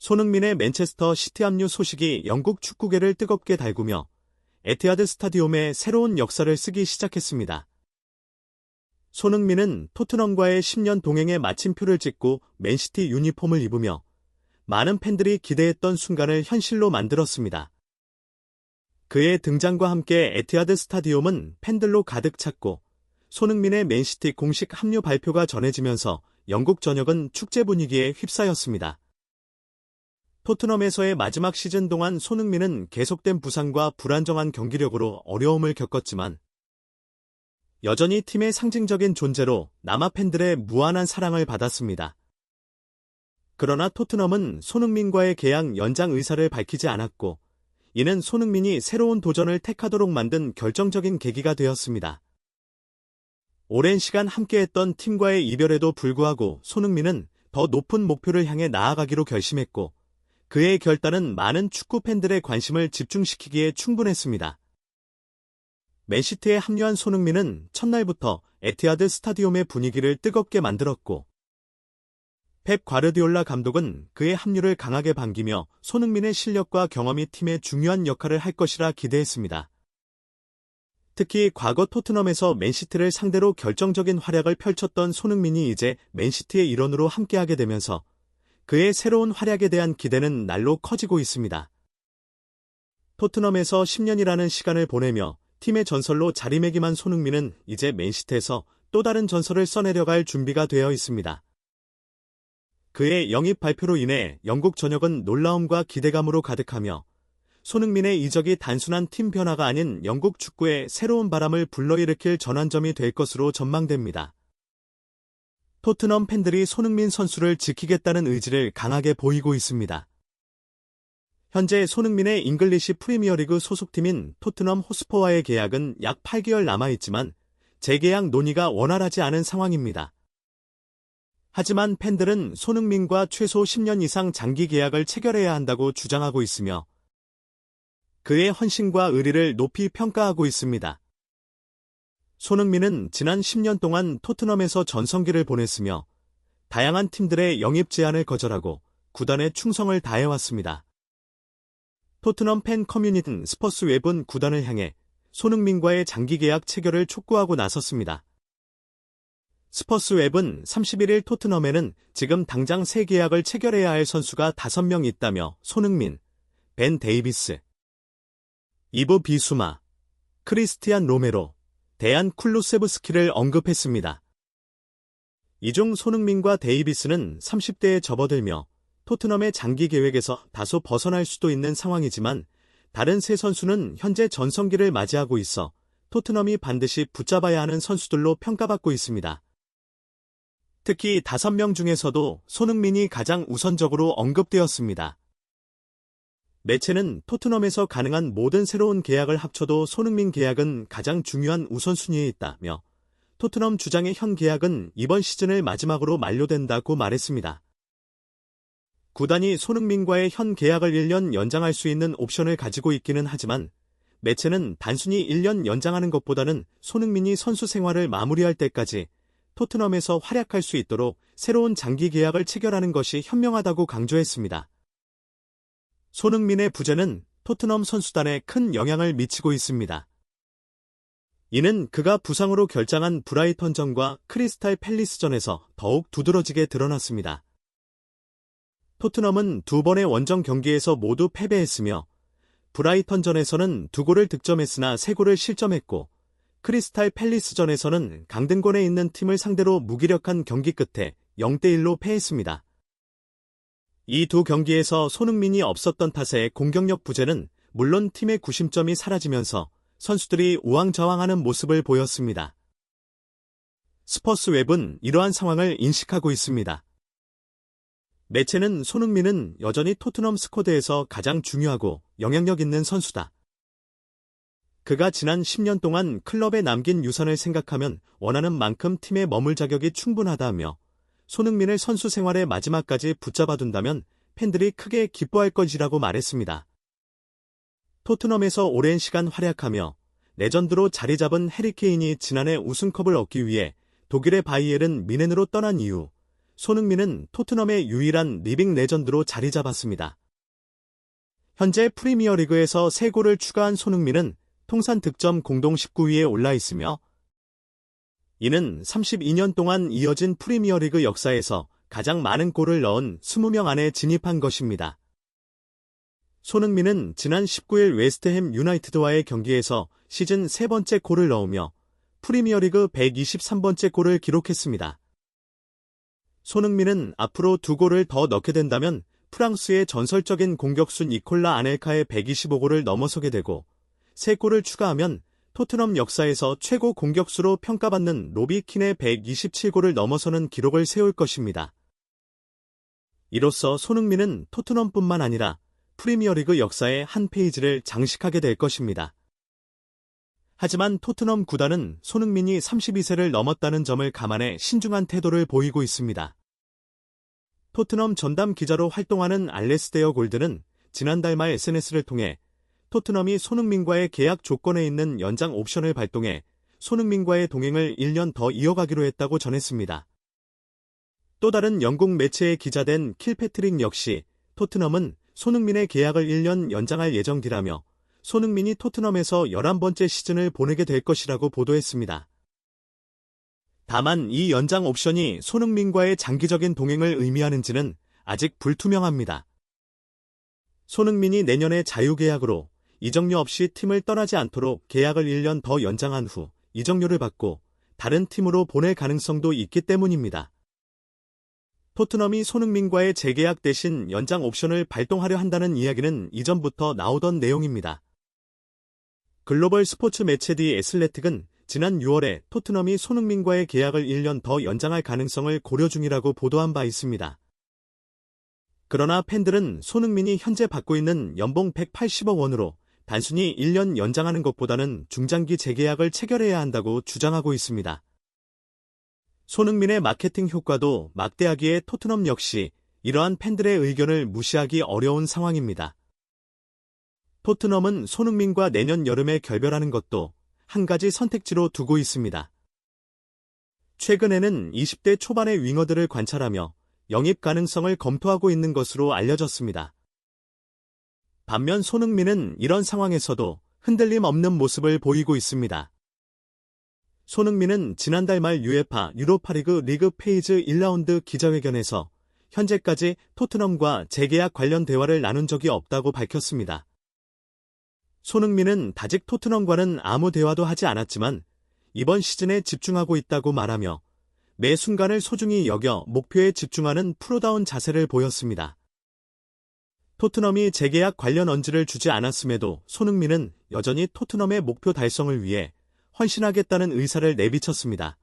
손흥민의 맨체스터 시티 합류 소식이 영국 축구계를 뜨겁게 달구며 에티하드 스타디움에 새로운 역사를 쓰기 시작했습니다. 손흥민은 토트넘과의 10년 동행의 마침표를 찍고 맨시티 유니폼을 입으며 많은 팬들이 기대했던 순간을 현실로 만들었습니다. 그의 등장과 함께 에티하드 스타디움은 팬들로 가득 찼고 손흥민의 맨시티 공식 합류 발표가 전해지면서 영국 전역은 축제 분위기에 휩싸였습니다. 토트넘에서의 마지막 시즌 동안 손흥민은 계속된 부상과 불안정한 경기력으로 어려움을 겪었지만 여전히 팀의 상징적인 존재로 남아 팬들의 무한한 사랑을 받았습니다. 그러나 토트넘은 손흥민과의 계약 연장 의사를 밝히지 않았고 이는 손흥민이 새로운 도전을 택하도록 만든 결정적인 계기가 되었습니다. 오랜 시간 함께했던 팀과의 이별에도 불구하고 손흥민은 더 높은 목표를 향해 나아가기로 결심했고 그의 결단은 많은 축구 팬들의 관심을 집중시키기에 충분했습니다. 맨시티에 합류한 손흥민은 첫날부터 에티하드 스타디움의 분위기를 뜨겁게 만들었고 펩 과르디올라 감독은 그의 합류를 강하게 반기며 손흥민의 실력과 경험이 팀의 중요한 역할을 할 것이라 기대했습니다. 특히 과거 토트넘에서 맨시티를 상대로 결정적인 활약을 펼쳤던 손흥민이 이제 맨시티의 일원으로 함께하게 되면서 그의 새로운 활약에 대한 기대는 날로 커지고 있습니다. 토트넘에서 10년이라는 시간을 보내며 팀의 전설로 자리매김한 손흥민은 이제 맨시티에서 또 다른 전설을 써내려갈 준비가 되어 있습니다. 그의 영입 발표로 인해 영국 전역은 놀라움과 기대감으로 가득하며 손흥민의 이적이 단순한 팀 변화가 아닌 영국 축구에 새로운 바람을 불러일으킬 전환점이 될 것으로 전망됩니다. 토트넘 팬들이 손흥민 선수를 지키겠다는 의지를 강하게 보이고 있습니다. 현재 손흥민의 잉글리시 프리미어리그 소속팀인 토트넘 호스퍼와의 계약은 약 8개월 남아있지만 재계약 논의가 원활하지 않은 상황입니다. 하지만 팬들은 손흥민과 최소 10년 이상 장기 계약을 체결해야 한다고 주장하고 있으며 그의 헌신과 의리를 높이 평가하고 있습니다. 손흥민은 지난 10년 동안 토트넘에서 전성기를 보냈으며 다양한 팀들의 영입 제안을 거절하고 구단에 충성을 다해왔습니다. 토트넘 팬 커뮤니티는 스퍼스 웹은 구단을 향해 손흥민과의 장기 계약 체결을 촉구하고 나섰습니다. 스퍼스 웹은 31일 토트넘에는 지금 당장 새 계약을 체결해야 할 선수가 5명 있다며 손흥민, 벤 데이비스, 이브 비수마, 크리스티안 로메로, 데안 쿨루세브스키를 언급했습니다. 이 중 손흥민과 데이비스는 30대에 접어들며 토트넘의 장기 계획에서 다소 벗어날 수도 있는 상황이지만 다른 세 선수는 현재 전성기를 맞이하고 있어 토트넘이 반드시 붙잡아야 하는 선수들로 평가받고 있습니다. 특히 5명 중에서도 손흥민이 가장 우선적으로 언급되었습니다. 매체는 토트넘에서 가능한 모든 새로운 계약을 합쳐도 손흥민 계약은 가장 중요한 우선순위에 있다며 토트넘 주장의 현 계약은 이번 시즌을 마지막으로 만료된다고 말했습니다. 구단이 손흥민과의 현 계약을 1년 연장할 수 있는 옵션을 가지고 있기는 하지만 매체는 단순히 1년 연장하는 것보다는 손흥민이 선수 생활을 마무리할 때까지 토트넘에서 활약할 수 있도록 새로운 장기 계약을 체결하는 것이 현명하다고 강조했습니다. 손흥민의 부재는 토트넘 선수단에 큰 영향을 미치고 있습니다. 이는 그가 부상으로 결장한 브라이턴전과 크리스탈 팰리스전에서 더욱 두드러지게 드러났습니다. 토트넘은 2번의 원정 경기에서 모두 패배했으며 브라이턴전에서는 2골을 득점했으나 3골을 실점했고 크리스탈 팰리스전에서는 강등권에 있는 팀을 상대로 무기력한 경기 끝에 0대1로 패했습니다. 이 두 경기에서 손흥민이 없었던 탓에 공격력 부재는 물론 팀의 구심점이 사라지면서 선수들이 우왕좌왕하는 모습을 보였습니다. 스퍼스 웹은 이러한 상황을 인식하고 있습니다. 매체는 손흥민은 여전히 토트넘 스쿼드에서 가장 중요하고 영향력 있는 선수다. 그가 지난 10년 동안 클럽에 남긴 유산을 생각하면 원하는 만큼 팀에 머물 자격이 충분하다며 손흥민을 선수 생활의 마지막까지 붙잡아둔다면 팬들이 크게 기뻐할 것이라고 말했습니다. 토트넘에서 오랜 시간 활약하며 레전드로 자리 잡은 해리 케인이 지난해 우승컵을 얻기 위해 독일의 바이에른 뮌헨으로 떠난 이후 손흥민은 토트넘의 유일한 리빙 레전드로 자리 잡았습니다. 현재 프리미어리그에서 3골을 추가한 손흥민은 통산 득점 공동 19위에 올라 있으며 이는 32년 동안 이어진 프리미어리그 역사에서 가장 많은 골을 넣은 20명 안에 진입한 것입니다. 손흥민은 지난 19일 웨스트햄 유나이티드와의 경기에서 시즌 3번째 골을 넣으며 프리미어리그 123번째 골을 기록했습니다. 손흥민은 앞으로 2골을 더 넣게 된다면 프랑스의 전설적인 공격수 니콜라 아넬카의 125골을 넘어서게 되고 3골을 추가하면 토트넘 역사에서 최고 공격수로 평가받는 로비 킨의 127골을 넘어서는 기록을 세울 것입니다. 이로써 손흥민은 토트넘뿐만 아니라 프리미어리그 역사의 한 페이지를 장식하게 될 것입니다. 하지만 토트넘 구단은 손흥민이 32세를 넘었다는 점을 감안해 신중한 태도를 보이고 있습니다. 토트넘 전담 기자로 활동하는 알레스데어 골드는 지난달 말 SNS를 통해 토트넘이 손흥민과의 계약 조건에 있는 연장 옵션을 발동해 손흥민과의 동행을 1년 더 이어가기로 했다고 전했습니다. 또 다른 영국 매체에 기자된 킬패트릭 역시 토트넘은 손흥민의 계약을 1년 연장할 예정이라며 손흥민이 토트넘에서 11번째 시즌을 보내게 될 것이라고 보도했습니다. 다만 이 연장 옵션이 손흥민과의 장기적인 동행을 의미하는지는 아직 불투명합니다. 손흥민이 내년에 자유계약으로 이적료 없이 팀을 떠나지 않도록 계약을 1년 더 연장한 후 이적료를 받고 다른 팀으로 보낼 가능성도 있기 때문입니다. 토트넘이 손흥민과의 재계약 대신 연장 옵션을 발동하려 한다는 이야기는 이전부터 나오던 내용입니다. 글로벌 스포츠 매체 디 애슬레틱은 지난 6월에 토트넘이 손흥민과의 계약을 1년 더 연장할 가능성을 고려 중이라고 보도한 바 있습니다. 그러나 팬들은 손흥민이 현재 받고 있는 연봉 180억 원으로 단순히 1년 연장하는 것보다는 중장기 재계약을 체결해야 한다고 주장하고 있습니다. 손흥민의 마케팅 효과도 막대하기에 토트넘 역시 이러한 팬들의 의견을 무시하기 어려운 상황입니다. 토트넘은 손흥민과 내년 여름에 결별하는 것도 한 가지 선택지로 두고 있습니다. 최근에는 20대 초반의 윙어들을 관찰하며 영입 가능성을 검토하고 있는 것으로 알려졌습니다. 반면 손흥민은 이런 상황에서도 흔들림 없는 모습을 보이고 있습니다. 손흥민은 지난달 말 UEFA 유로파리그 리그 페이즈 1라운드 기자회견에서 현재까지 토트넘과 재계약 관련 대화를 나눈 적이 없다고 밝혔습니다. 손흥민은 아직 토트넘과는 아무 대화도 하지 않았지만 이번 시즌에 집중하고 있다고 말하며 매 순간을 소중히 여겨 목표에 집중하는 프로다운 자세를 보였습니다. 토트넘이 재계약 관련 언지를 주지 않았음에도 손흥민은 여전히 토트넘의 목표 달성을 위해 헌신하겠다는 의사를 내비쳤습니다.